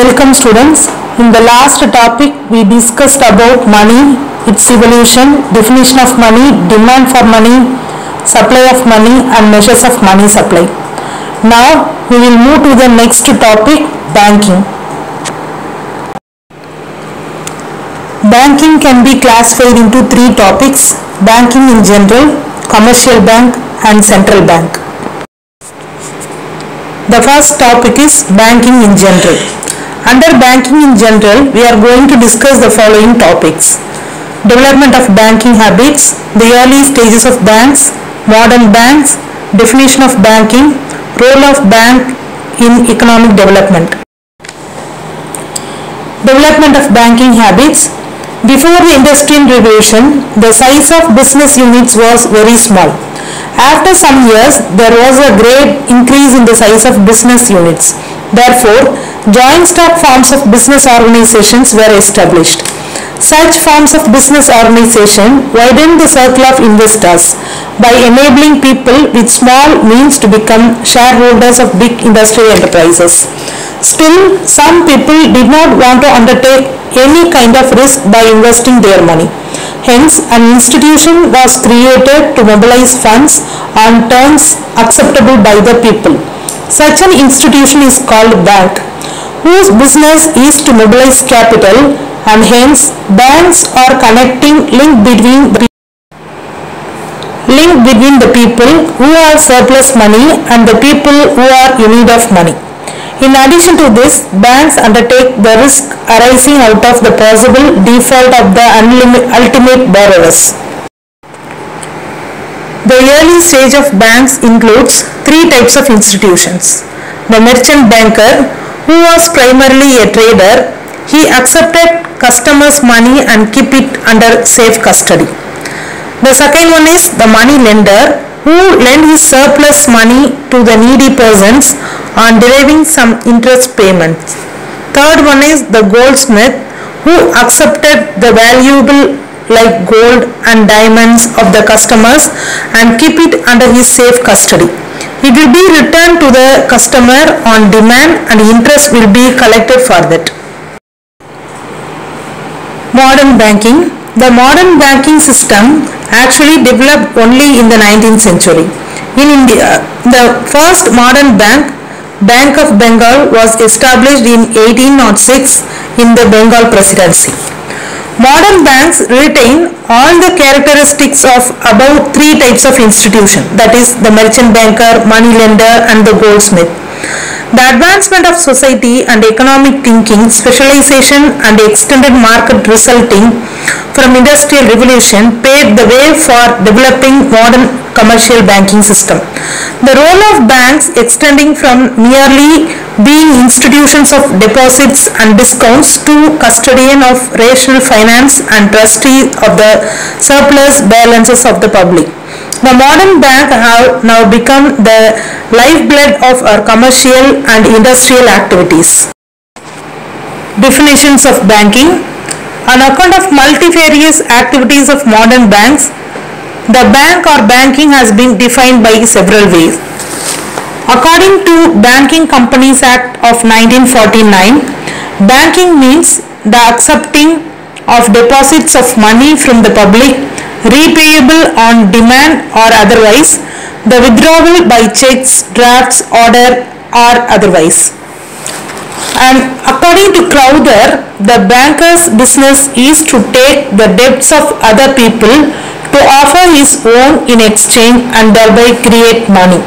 Welcome students. In the last topic we discussed about money, its evolution, definition of money, demand for money, supply of money and measures of money supply. Now we will move to the next topic, banking. Banking can be classified into three topics: banking in general, commercial bank and central bank. The first topic is banking in general. Under banking in general, we are going to discuss the following topics: development of banking habits, the early stages of banks, modern banks, definition of banking, role of bank in economic development. Development of banking habits. Before the Industrial Revolution, the size of business units was very small. After some years, there was a great increase in the size of business units. Therefore, joint stock forms of business organizations were established. Such forms of business organization widened the circle of investors by enabling people with small means to become shareholders of big industrial enterprises. Still, some people did not want to undertake any kind of risk by investing their money. Hence, an institution was created to mobilize funds on terms acceptable by the people. Such an institution is called bank, whose business is to mobilize capital, and hence banks are connecting link between the people who have surplus money and the people who are in need of money. In addition to this, banks undertake the risk arising out of the possible default of the ultimate borrowers. The early stage of banks includes three types of institutions. The merchant banker, who was primarily a trader, he accepted customers' money and keep it under safe custody. The second one is the money lender, who lend his surplus money to the needy persons on deriving some interest payments. Third one is the goldsmith, who accepted the valuable like gold and diamonds of the customers and keep it under his safe custody. It will be returned to the customer on demand and interest will be collected for that. Modern banking. The modern banking system actually developed only in the 19th century. In India, the first modern bank, Bank of Bengal, was established in 1806 in the Bengal Presidency. Modern banks retain all the characteristics of above three types of institution, that is the merchant banker, money lender and the goldsmith. The advancement of society and economic thinking, specialization and extended market resulting from industrial revolution paved the way for developing modern commercial banking system. The role of banks extending from merely being institutions of deposits and discounts to custodian of rational finance and trustee of the surplus balances of the public. The modern bank have now become the lifeblood of our commercial and industrial activities. Definitions of banking. On account of multifarious activities of modern banks, the bank or banking has been defined by several ways. According to Banking Companies Act of 1949, banking means the accepting of deposits of money from the public, repayable on demand or otherwise, the withdrawal by checks, drafts, order or otherwise. And according to Crowther, the banker's business is to take the debts of other people to offer his own in exchange and thereby create money.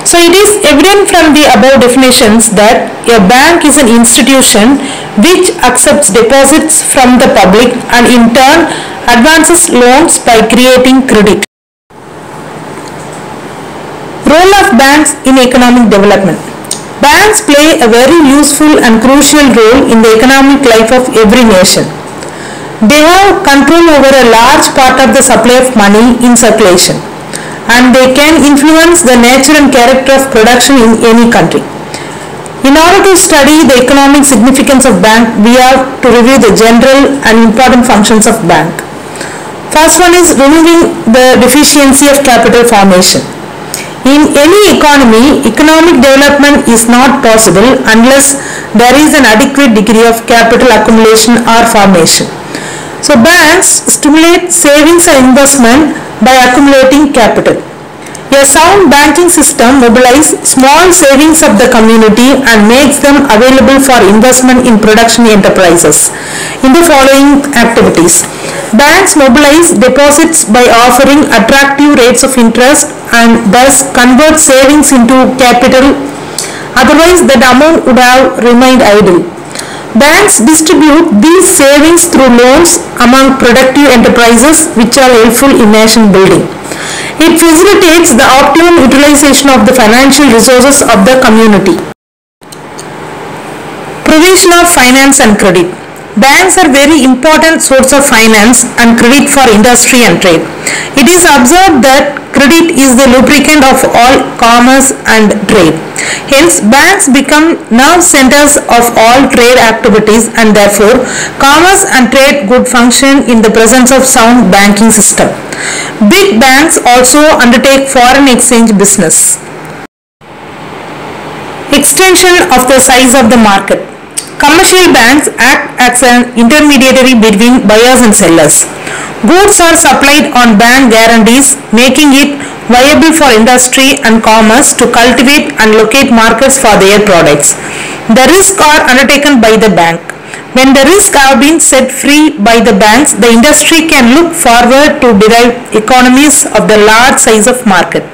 So it is evident from the above definitions that a bank is an institution which accepts deposits from the public and in turn advances loans by creating credit. Role of banks in economic development. Banks play a very useful and crucial role in the economic life of every nation. They have control over a large part of the supply of money in circulation, and they can influence the nature and character of production in any country. In order to study the economic significance of bank, we have to review the general and important functions of bank. First one is removing the deficiency of capital formation. In any economy, economic development is not possible unless there is an adequate degree of capital accumulation or formation. So banks stimulate savings and investment by accumulating capital. A sound banking system mobilizes small savings of the community and makes them available for investment in production enterprises in the following activities. Banks mobilize deposits by offering attractive rates of interest and thus convert savings into capital, otherwise that amount would have remained idle. Banks distribute these savings through loans among productive enterprises which are helpful in nation building. It facilitates the optimum utilization of the financial resources of the community. Provision of finance and credit. Banks are very important source of finance and credit for industry and trade. It is observed that credit is the lubricant of all commerce and trade. Hence, banks become nerve centers of all trade activities and therefore commerce and trade could function in the presence of sound banking system. Big banks also undertake foreign exchange business. Extension of the size of the market. Commercial banks act as an intermediary between buyers and sellers. Goods are supplied on bank guarantees, making it viable for industry and commerce to cultivate and locate markets for their products. The risks are undertaken by the bank. When the risks have been set free by the banks, the industry can look forward to derive economies of the large size of market.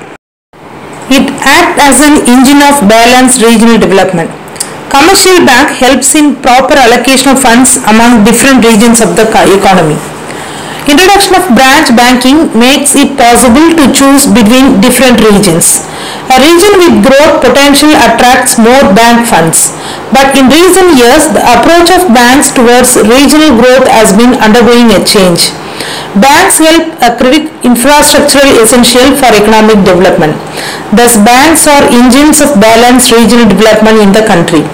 It acts as an engine of balanced regional development. Commercial bank helps in proper allocation of funds among different regions of the economy. Introduction of branch banking makes it possible to choose between different regions. A region with growth potential attracts more bank funds. But in recent years, the approach of banks towards regional growth has been undergoing a change. Banks help a credit infrastructure essential for economic development. Thus, banks are engines of balanced regional development in the country.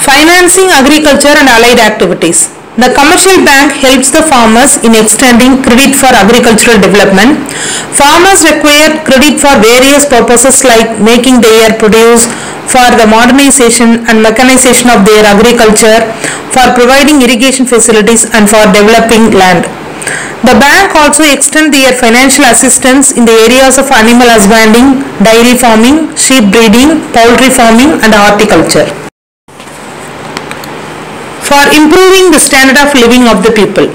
Financing agriculture and allied activities. The commercial bank helps the farmers in extending credit for agricultural development. Farmers require credit for various purposes like making their produce, for the modernization and mechanization of their agriculture, for providing irrigation facilities and for developing land. The bank also extends their financial assistance in the areas of animal husbanding, dairy farming, sheep breeding, poultry farming and horticulture. For improving the standard of living of the people.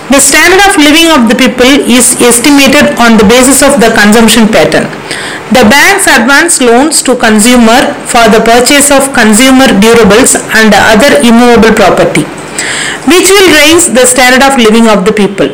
The standard of living of the people is estimated on the basis of the consumption pattern. The banks advance loans to consumer for the purchase of consumer durables and other immovable property, which will raise the standard of living of the people.